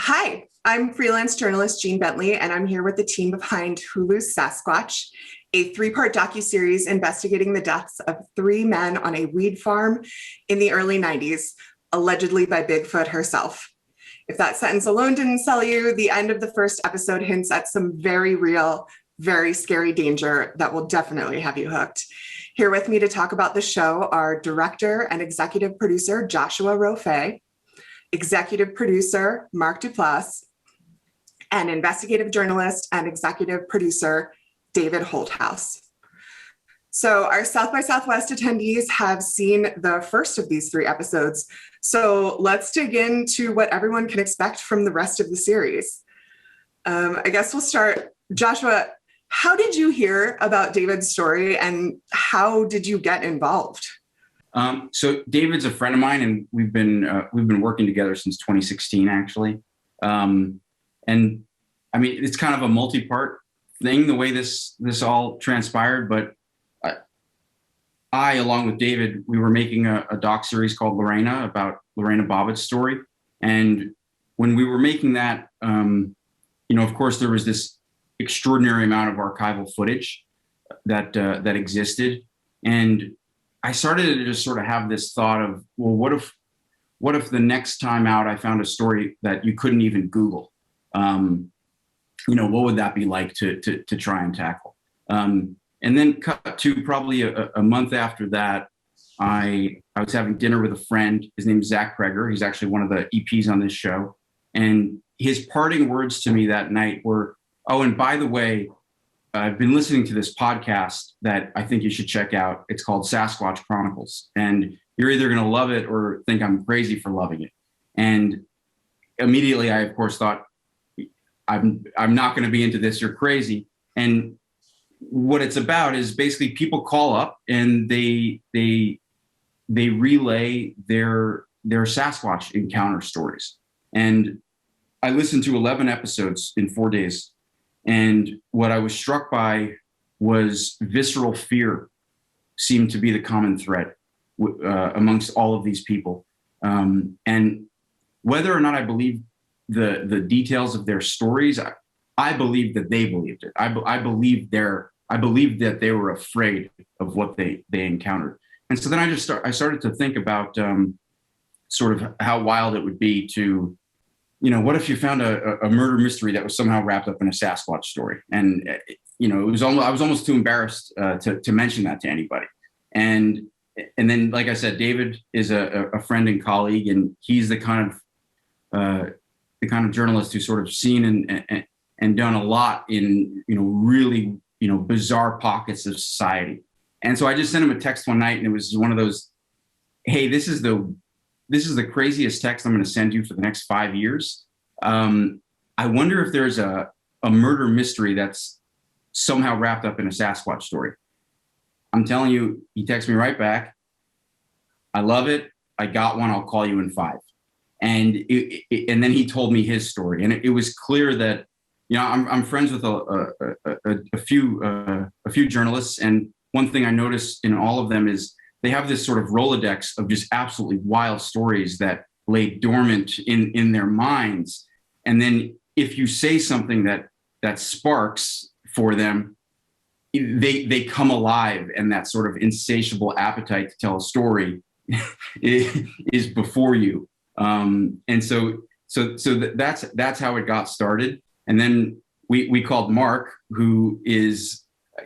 Hi, I'm freelance journalist Jean Bentley, and I'm here with the team behind Hulu's Sasquatch, a three-part docuseries investigating the deaths of three men on a weed farm in the early 90s, allegedly by Bigfoot herself. If that sentence alone didn't sell you, the end of the first episode hints at some very real, very scary danger that will definitely have you hooked. Here with me to talk about the show are director and executive producer Joshua Rofé, executive producer Mark Duplass, and investigative journalist and executive producer David Holthouse. So our South by Southwest attendees have seen the first of these three episodes. So let's dig into what everyone can expect from the rest of the series. I guess we'll start. Joshua, how did you hear about David's story and how did you get involved? So David's a friend of mine, and we've been working together since 2016, actually. And I mean, it's kind of a multi-part thing, the way this all transpired. But I, along with David, we were making a doc series called Lorena about Lorena Bobbitt's story. And when we were making that, of course, there was this extraordinary amount of archival footage that existed, and I started to just sort of have this thought of, well, what if the next time out I found a story that you couldn't even Google? What would that be like to try and tackle? And then cut to probably a month after that, I was having dinner with a friend. His name is Zach Kreger. He's actually one of the EPs on this show. And his parting words to me that night were, "Oh, and by the way, I've been listening to this podcast that I think you should check out. It's called Sasquatch Chronicles. And you're either going to love it or think I'm crazy for loving it." And immediately I, of course, thought, I'm not going to be into this. You're crazy. And what it's about is basically people call up and they relay their Sasquatch encounter stories. And I listened to 11 episodes in 4 days. And what I was struck by was visceral fear seemed to be the common thread amongst all of these people. And whether or not I believe the details of their stories, I believe that they believed it. I believe that they were afraid of what they encountered. And so then I started to think about sort of how wild it would be to, what if you found a murder mystery that was somehow wrapped up in a Sasquatch story? And, I was almost too embarrassed to mention that to anybody. And then, like I said, David is a friend and colleague, and he's the kind of journalist who's sort of seen and done a lot in, really, bizarre pockets of society. And so I just sent him a text one night, and it was one of those, "Hey, this is the craziest text I'm going to send you for the next 5 years. I wonder if there's a murder mystery that's somehow wrapped up in a Sasquatch story." I'm telling you, he texted me right back, "I love it. I got one. I'll call you in 5." And and then he told me his story, and it was clear that, I'm friends with a few journalists, and one thing I noticed in all of them is they have this sort of Rolodex of just absolutely wild stories that lay dormant in their minds. And then if you say something that sparks for them, they come alive, and that sort of insatiable appetite to tell a story is before you. And so that's how it got started. And then we called Mark, who is,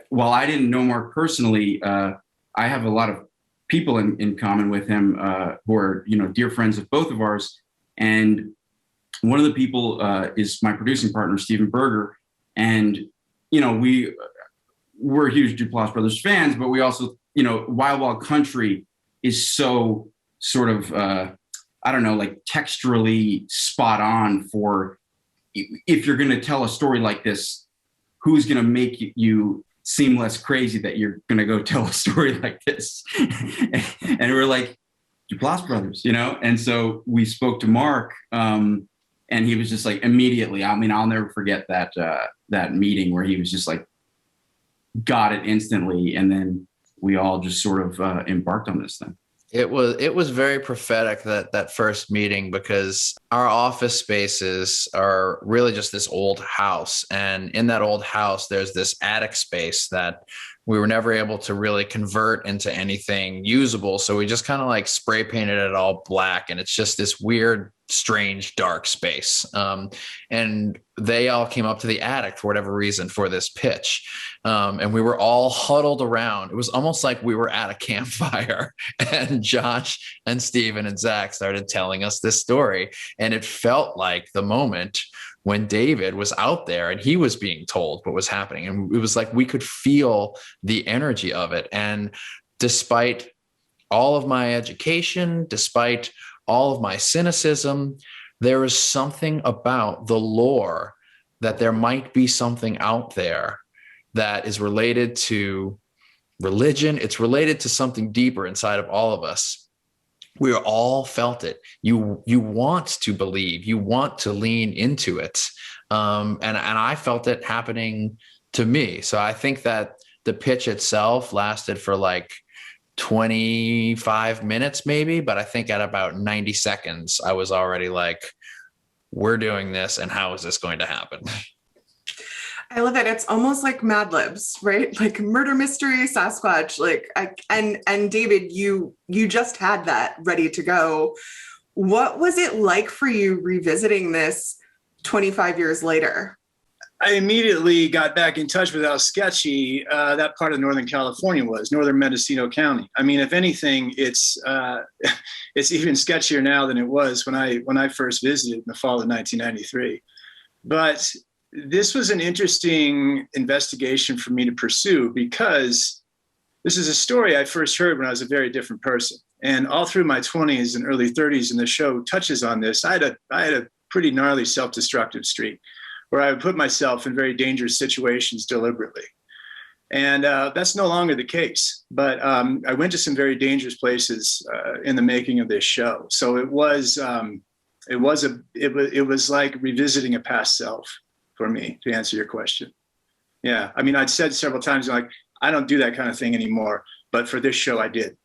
while I didn't know Mark personally, I have a lot of people in common with him who are, dear friends of both of ours. And one of the people is my producing partner, Stephen Berger. And, we're huge Duplass Brothers fans, but we also, Wild Wild Country is so sort of, like texturally spot on for, if you're going to tell a story like this, who's going to make you seem less crazy that you're going to go tell a story like this? And we're like, Duplass Brothers, And so we spoke to Mark, and he was just like, immediately, I'll never forget that meeting where he was just like, got it instantly. And then we all just sort of embarked on this thing. It was very prophetic, that first meeting, because our office spaces are really just this old house. And in that old house, there's this attic space that we were never able to really convert into anything usable. So we just kind of like spray painted it all black. And it's just this weird, strange, dark space. And they all came up to the attic for whatever reason for this pitch. And we were all huddled around. It was almost like we were at a campfire. And Josh and Steven and Zach started telling us this story. And it felt like the moment when David was out there and he was being told what was happening. And it was like we could feel the energy of it. And despite all of my education, despite all of my cynicism, there is something about the lore that there might be something out there that is related to religion. It's related to something deeper inside of all of us. We all felt it. You want to believe, you want to lean into it. And I felt it happening to me. So I think that the pitch itself lasted for like 25 minutes maybe, but I think at about 90 seconds, I was already like, we're doing this, and how is this going to happen? I love it. It's almost like Mad Libs, right? Like murder mystery, Sasquatch. And David, you just had that ready to go. What was it like for you revisiting this 25 years later? I immediately got back in touch with how sketchy that part of Northern California was, Northern Mendocino County. I mean, if anything, it's even sketchier now than it was when I first visited in the fall of 1993. But this was an interesting investigation for me to pursue, because this is a story I first heard when I was a very different person. And all through my 20s and early 30s, and the show touches on this, I had a pretty gnarly self-destructive streak where I would put myself in very dangerous situations deliberately. And that's no longer the case. But I went to some very dangerous places in the making of this show. So it was like revisiting a past self for me, to answer your question. Yeah, I mean, I'd said several times, like, I don't do that kind of thing anymore, but for this show, I did.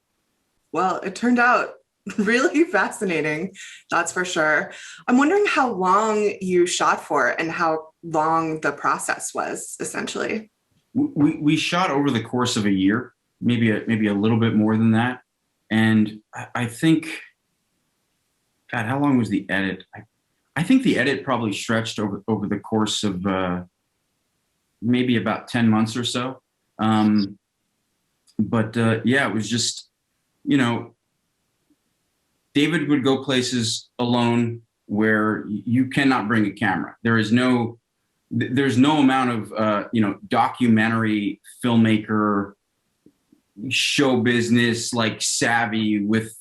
Well, it turned out really fascinating, that's for sure. I'm wondering how long you shot for and how long the process was, essentially. We shot over the course of a year, maybe a little bit more than that. And I think, God, how long was the edit? I think the edit probably stretched over the course of maybe about 10 months or so. But it was just, David would go places alone where you cannot bring a camera. There's no amount of, documentary filmmaker show business like savvy with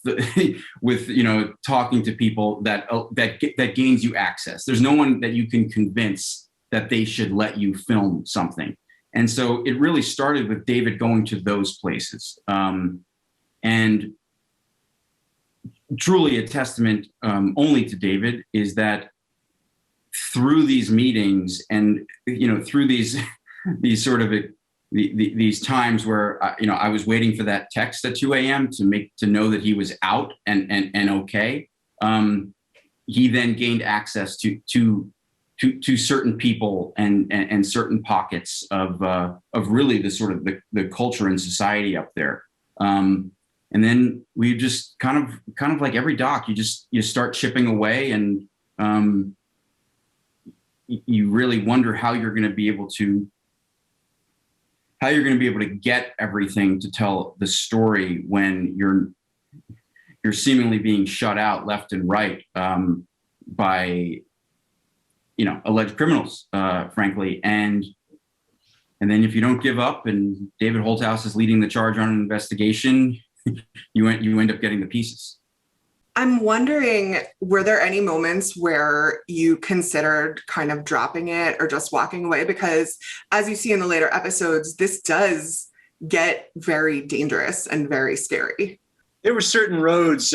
talking to people that gains you access. There's no one that you can convince that they should let you film something. And so it really started with David going to those places. And truly a testament only to David is that through these meetings and through these sort of these times where I was waiting for that text at 2 a.m. to know that he was out and okay. He then gained access to certain people and certain pockets of really the sort of the culture and society up there. And then we just kind of like every doc, you start chipping away, and you really wonder how you're going to be able to get everything to tell the story when you're seemingly being shut out left and right by alleged criminals, frankly. And then if you don't give up, and David Holthouse is leading the charge on an investigation, you end up getting the pieces. I'm wondering, were there any moments where you considered kind of dropping it or just walking away? Because as you see in the later episodes, this does get very dangerous and very scary. There were certain roads,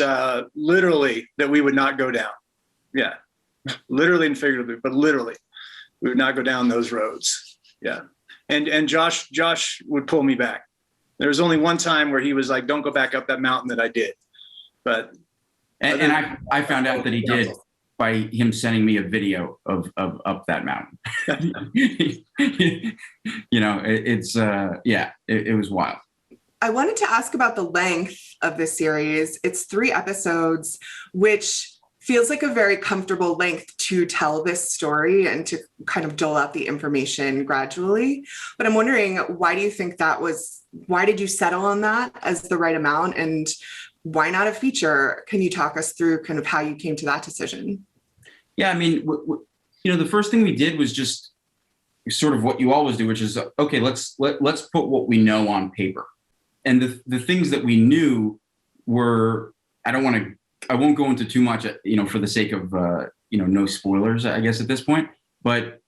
literally, that we would not go down. Yeah, literally and figuratively, but literally, we would not go down those roads. Yeah, and Josh would pull me back. There was only one time where he was like, "Don't go back up that mountain," that I did. But And I found out that he did by him sending me a video of up that mountain. It was wild. I wanted to ask about the length of the series. It's 3 episodes, which feels like a very comfortable length to tell this story and to kind of dole out the information gradually. But I'm wondering, why do you think why did you settle on that as the right amount? And why not a feature? Can you talk us through kind of how you came to that decision? Yeah, I mean, the first thing we did was just sort of what you always do, which is, okay, let's put what we know on paper. And the things that we knew were, I won't go into too much, for the sake of, no spoilers, I guess at this point, but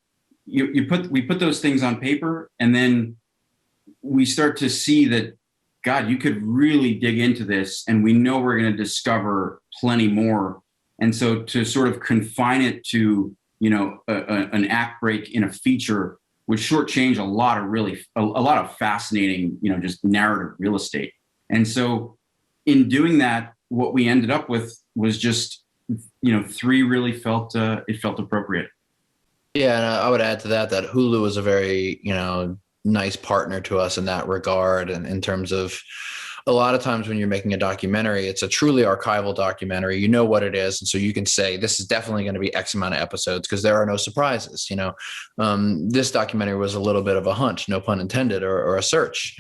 we put those things on paper, and then we start to see that, God, you could really dig into this, and we know we're going to discover plenty more. And so to sort of confine it to, an act break in a feature would shortchange a lot of fascinating, just narrative real estate. And so in doing that, what we ended up with was just, 3 really felt appropriate. Yeah, and I would add to that Hulu was a very, nice partner to us in that regard. And in terms of, a lot of times when you're making a documentary, it's a truly archival documentary. You know what it is. And so you can say, this is definitely going to be X amount of episodes because there are no surprises. This documentary was a little bit of a hunch, no pun intended, or a search.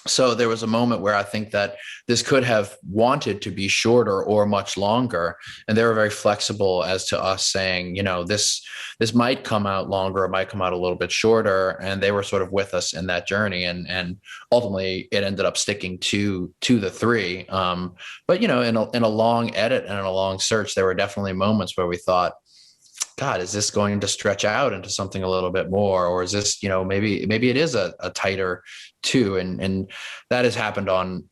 So there was a moment where I think that this could have wanted to be shorter or much longer. And they were very flexible as to us saying, this might come out longer, it might come out a little bit shorter. And they were sort of with us in that journey. And ultimately it ended up sticking to the 3. But, in a long edit and in a long search, there were definitely moments where we thought, God, is this going to stretch out into something a little bit more? Or is this, maybe it is a tighter 2. And that has happened on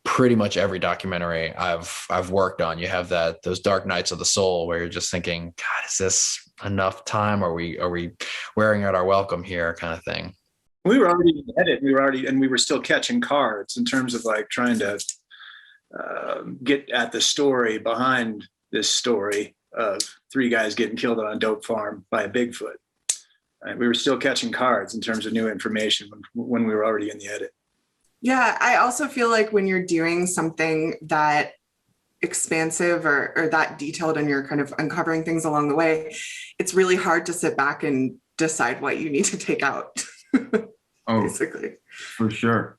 pretty much every documentary I've worked on. You have those dark nights of the soul where you're just thinking, God, is this enough time? Are we wearing out our welcome here, kind of thing? We were already in edit. We were still catching cards in terms of like trying to get at the story behind this story of 3 guys getting killed on a dope farm by a Bigfoot. Right? We were still catching cards in terms of new information when we were already in the edit. Yeah, I also feel like when you're doing something that expansive or that detailed and you're kind of uncovering things along the way, it's really hard to sit back and decide what you need to take out. Basically. For sure.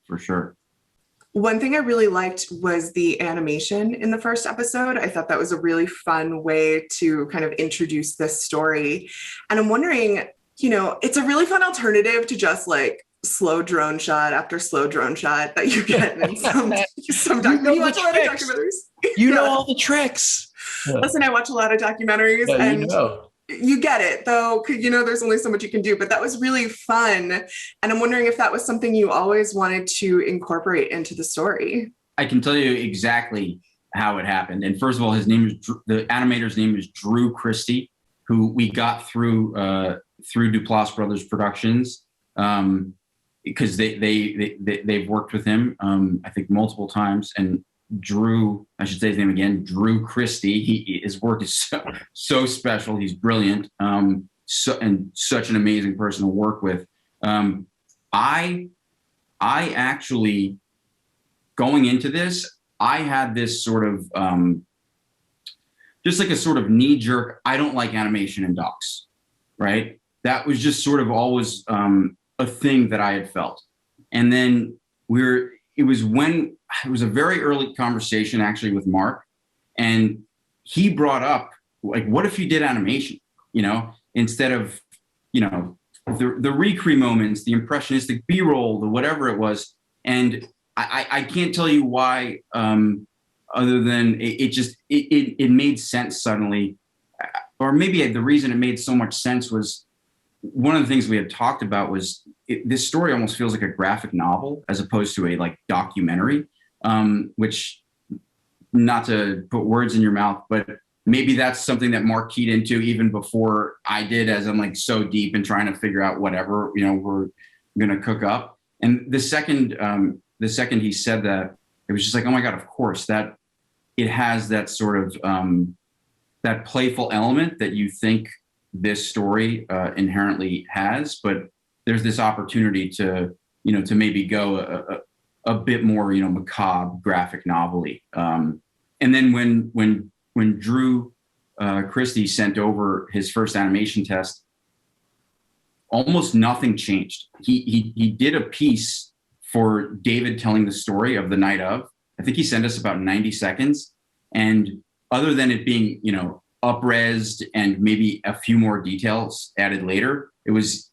One thing I really liked was the animation in the first episode. I thought that was a really fun way to kind of introduce this story. And I'm wondering, it's a really fun alternative to just like slow drone shot after slow drone shot that you get in some documentaries. You watch a lot of documentaries. You know all the tricks. Listen, I watch a lot of documentaries, and you get it, though. There's only so much you can do, but that was really fun. And I'm wondering if that was something you always wanted to incorporate into the story. I can tell you exactly how it happened. And first of all, the animator's name is Drew Christie, who we got through Duplass Brothers Productions, because they've worked with him, I think multiple times. And Drew, I should say his name again, Drew Christie. His work is so special. He's brilliant, and such an amazing person to work with. I actually, going into this, I had this sort of just like a sort of knee jerk. I don't like animation in docs, right? That was just sort of always a thing that I had felt, and then it was a very early conversation actually with Mark, and he brought up, like, what if you did animation, instead of, the recre moments, the impressionistic B-roll, the whatever it was. And I can't tell you why, other than it made sense suddenly. Or maybe the reason it made so much sense was one of the things we had talked about was this story almost feels like a graphic novel as opposed to a like documentary, which, not to put words in your mouth, but maybe that's something that Mark keyed into even before I did, as I'm like so deep and trying to figure out whatever, we're going to cook up. And the second he said that, it was just like, oh my God, of course, that it has that sort of that playful element that you think this story inherently has, but there's this opportunity to, to maybe go a bit more, macabre, graphic novel-y. And then when Drew Christie sent over his first animation test, almost nothing changed. He did a piece for David telling the story of the night of. I think he sent us about 90 seconds. And other than it being, up-resed and maybe a few more details added later, it was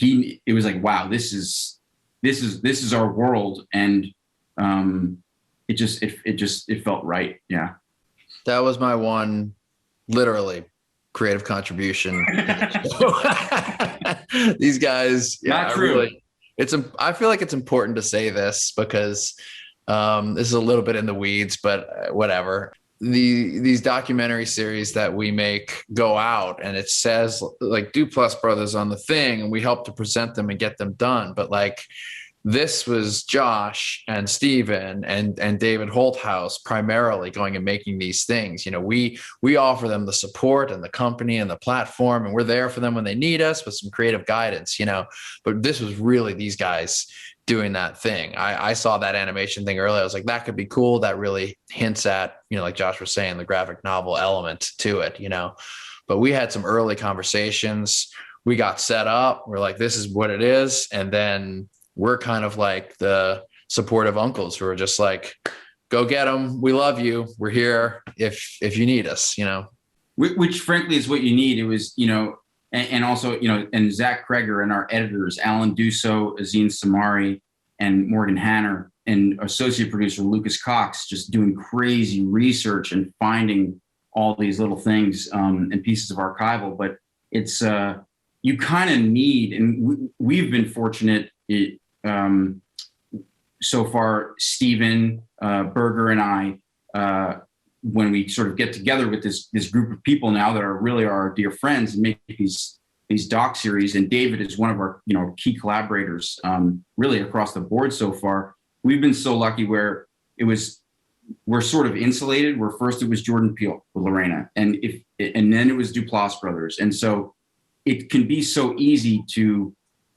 like, wow, this is our world. And it felt right. Yeah. That was my one, literally, creative contribution. These guys, Not true. Really, I feel like it's important to say this because this is a little bit in the weeds, but whatever. These documentary series that we make go out and it says like Duplass brothers on the thing, and we help to present them and get them done. But like, this was Josh and Steven and David Holthouse primarily going and making these things. We offer them the support and the company and the platform, and we're there for them when they need us with some creative guidance, but this was really these guys doing that thing. I saw that animation thing earlier. I was like, that could be cool. That really hints at, like Josh was saying, the graphic novel element to it, but we had some early conversations. We got set up. We're like, this is what it is. And then we're kind of like the supportive uncles who are just like, go get them. We love you. We're here if you need us, Which frankly is what you need. It was, and also, and Zach Kreger and our editors, Alan Dusso, Azine Samari, and Morgan Hanner, and associate producer Lucas Cox, just doing crazy research and finding all these little things and pieces of archival. But it's, you kind of need, and we've been fortunate so far, Stephen Berger and I, when we sort of get together with this group of people now that are really our dear friends and make these doc series, and David is one of our key collaborators really across the board so far. We've been so lucky where we're sort of insulated. Where first it was Jordan Peele with Lorena, and then it was Duplass brothers, and so it can be so easy to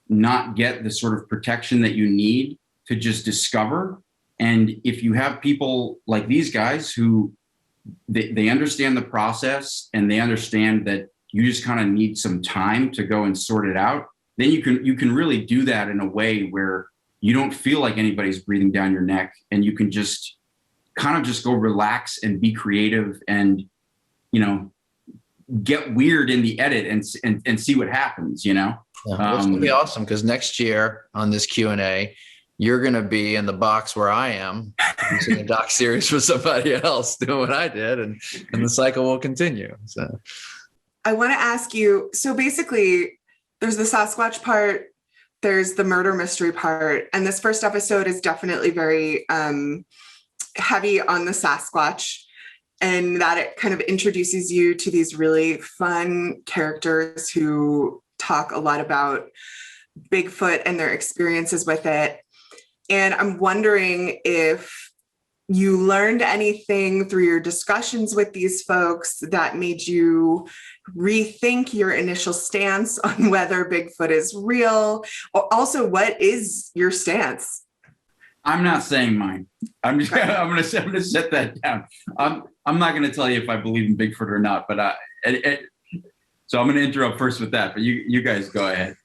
not get the sort of protection that you need to just discover. And if you have people like these guys who they understand the process and they understand that you just kind of need some time to go and sort it out, then you can really do that in a way where you don't feel like anybody's breathing down your neck, and you can just kind of just go relax and be creative and get weird in the edit and see what happens. Yeah, well, it's gonna be awesome because next year on this Q&A, you're gonna be in the box where I am, using a doc series for somebody else doing what I did, and the cycle will continue. So I want to ask you, so basically there's the Sasquatch part, there's the murder mystery part, and this first episode is definitely very heavy on the Sasquatch, and that it kind of introduces you to these really fun characters who talk a lot about Bigfoot and their experiences with it. And I'm wondering if you learned anything through your discussions with these folks that made you rethink your initial stance on whether Bigfoot is real. Also, what is your stance? I'm not saying mine. I'm going to set that down. I'm not going to tell you if I believe in Bigfoot or not, but so I'm going to interrupt first with that, but you guys go ahead.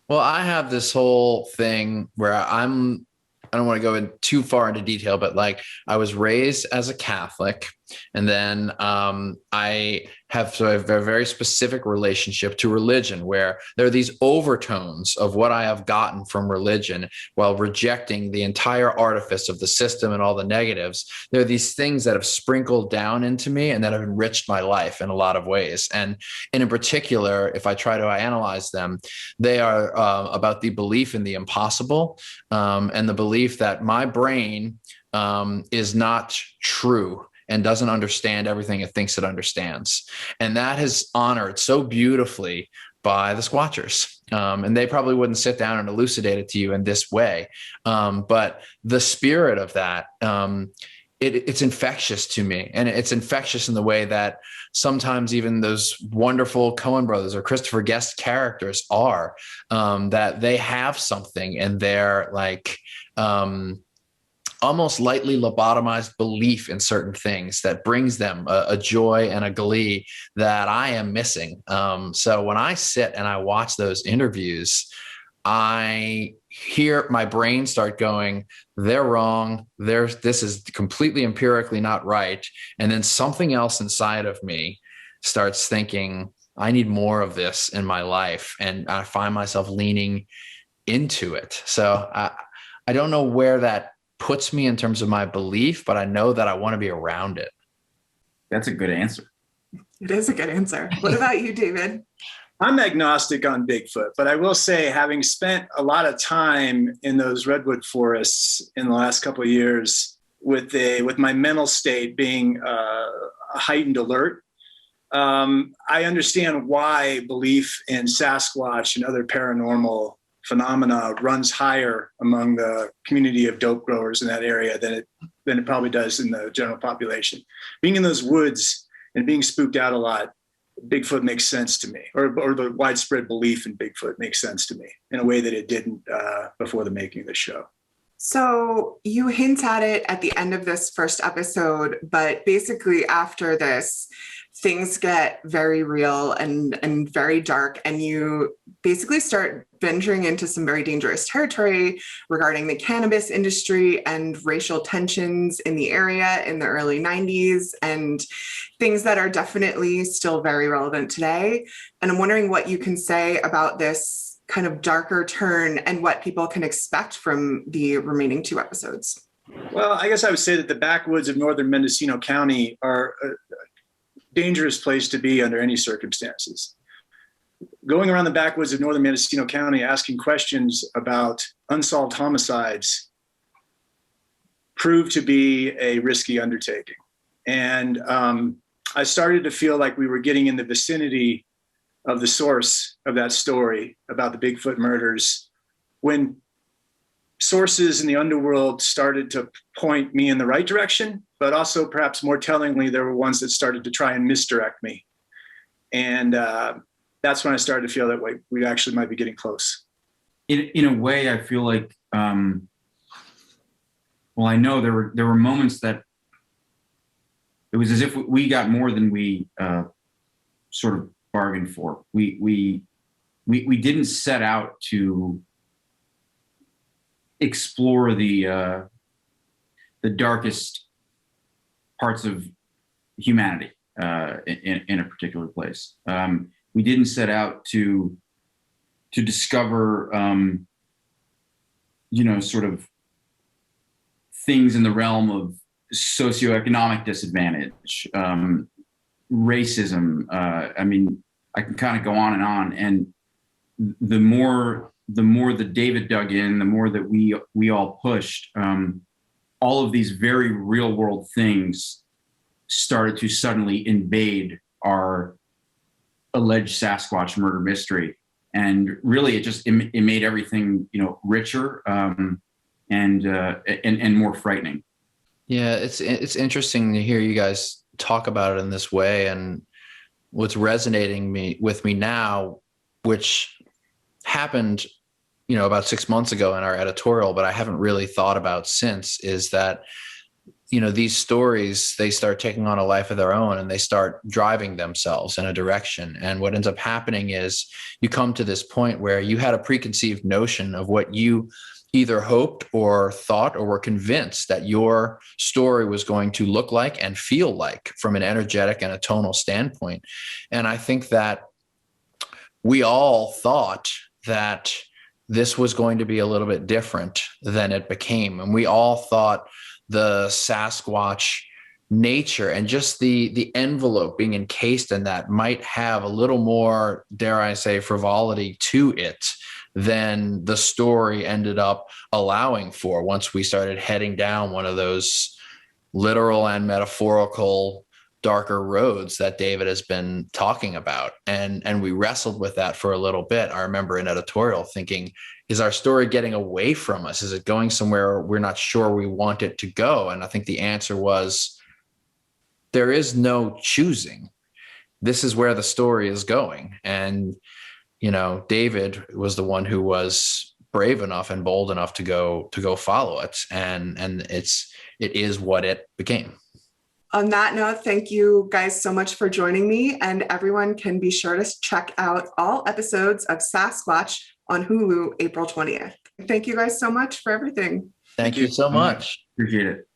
Well, I have this whole thing where I don't want to go in too far into detail, but like I was raised as a Catholic, and then I have a very specific relationship to religion where there are these overtones of what I have gotten from religion while rejecting the entire artifice of the system and all the negatives. There are these things that have sprinkled down into me and that have enriched my life in a lot of ways. And in particular, if I try to analyze them, they are about the belief in the impossible and the belief that my brain is not true and doesn't understand everything it thinks it understands. And that is honored so beautifully by the Squatchers. And they probably wouldn't sit down and elucidate it to you in this way. But the spirit of that it's infectious to me, and it's infectious in the way that sometimes even those wonderful Coen brothers or Christopher Guest characters are, that they have something in their like almost lightly lobotomized belief in certain things that brings them a joy and a glee that I am missing. So when I sit and I watch those interviews, I hear my brain start going, they're wrong. This is completely empirically not right. And then something else inside of me starts thinking, I need more of this in my life. And I find myself leaning into it. So I don't know where that puts me in terms of my belief, but I know that I want to be around it. That's a good answer. It is a good answer. What about you, David? I'm agnostic on Bigfoot, but I will say, having spent a lot of time in those redwood forests in the last couple of years, with my mental state being a heightened alert, I understand why belief in Sasquatch and other paranormal phenomena runs higher among the community of dope growers in that area than it probably does in the general population. Being in those woods and being spooked out a lot, Bigfoot makes sense to me, or the widespread belief in Bigfoot makes sense to me in a way that it didn't before the making of the show. So you hint at it at the end of this first episode, but basically after this, things get very real and very dark, and you basically start venturing into some very dangerous territory regarding the cannabis industry and racial tensions in the area in the early 90s, and things that are definitely still very relevant today. And I'm wondering what you can say about this kind of darker turn and what people can expect from the remaining 2 episodes. Well, I guess I would say that the backwoods of northern Mendocino County are a dangerous place to be under any circumstances. Going around the backwoods of northern Mendocino County asking questions about unsolved homicides proved to be a risky undertaking. And I started to feel like we were getting in the vicinity of the source of that story about the Bigfoot murders when sources in the underworld started to point me in the right direction, but also perhaps more tellingly, there were ones that started to try and misdirect me. And that's when I started to feel that we actually might be getting close. In a way, I feel like, well, I know there were moments that it was as if we got more than we sort of bargained for. We didn't set out to explore the darkest parts of humanity in a particular place. We didn't set out to discover, sort of things in the realm of socioeconomic disadvantage, racism. I mean, I can kind of go on, and the more that David dug in, the more that we all pushed, all of these very real world things started to suddenly invade our alleged Sasquatch murder mystery. And really it made everything, richer, and more frightening. Yeah, it's interesting to hear you guys talk about it in this way, and what's resonating with me now, which happened, about 6 months ago in our editorial, but I haven't really thought about since, is that, these stories, they start taking on a life of their own and they start driving themselves in a direction. And what ends up happening is you come to this point where you had a preconceived notion of what you either hoped or thought or were convinced that your story was going to look like and feel like from an energetic and a tonal standpoint. And I think that we all thought that this was going to be a little bit different than it became. And we all thought the Sasquatch nature and just the envelope being encased in that might have a little more, dare I say, frivolity to it than the story ended up allowing for once we started heading down one of those literal and metaphorical darker roads that David has been talking about. And we wrestled with that for a little bit. I remember in editorial thinking, is our story getting away from us? Is it going somewhere we're not sure we want it to go? And I think the answer was, there is no choosing. This is where the story is going. And, David was the one who was brave enough and bold enough to go follow it. And it is what it became. On that note, thank you guys so much for joining me, and everyone can be sure to check out all episodes of Sasquatch on Hulu April 20th. Thank you guys so much for everything. Thank you so much. Appreciate it.